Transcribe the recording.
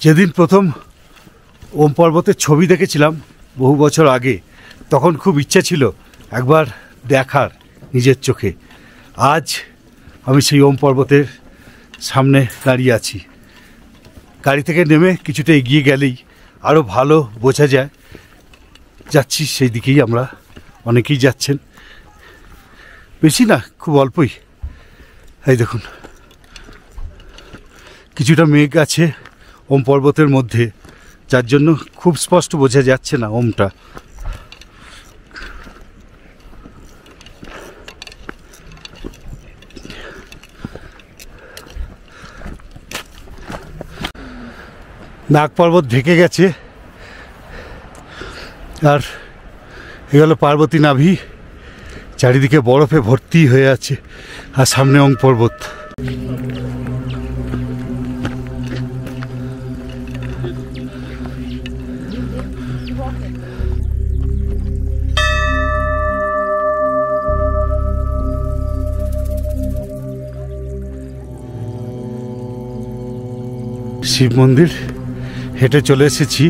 যেদিন প্রথম ওম পর্বতের ছবি দেখেছিলাম বহু বছর আগে, তখন খুব ইচ্ছা ছিল একবার দেখার নিজের চোখে। আজ আমি সেই ওম পর্বতের সামনে দাঁড়িয়ে আছি। গাড়ি থেকে নেমে কিছুটা এগিয়ে গেলেই আরও ভালো বোঝা যায়। যাচ্ছি সেই দিকেই, আমরা অনেকেই যাচ্ছেন, বেশি না, খুব অল্পই। এই দেখুন, কিছুটা মেঘ আছে ওম পর্বতের মধ্যে, যার জন্য খুব স্পষ্ট বোঝা যাচ্ছে না ওমটা। নাগ পর্বত ঢেকে গেছে, আর এ গেল পার্বতী নাভি, চারিদিকে বরফে ভর্তি হয়ে আছে, আর সামনে ওম পর্বত। শিব মন্দির হেঁটে চলে এসেছি।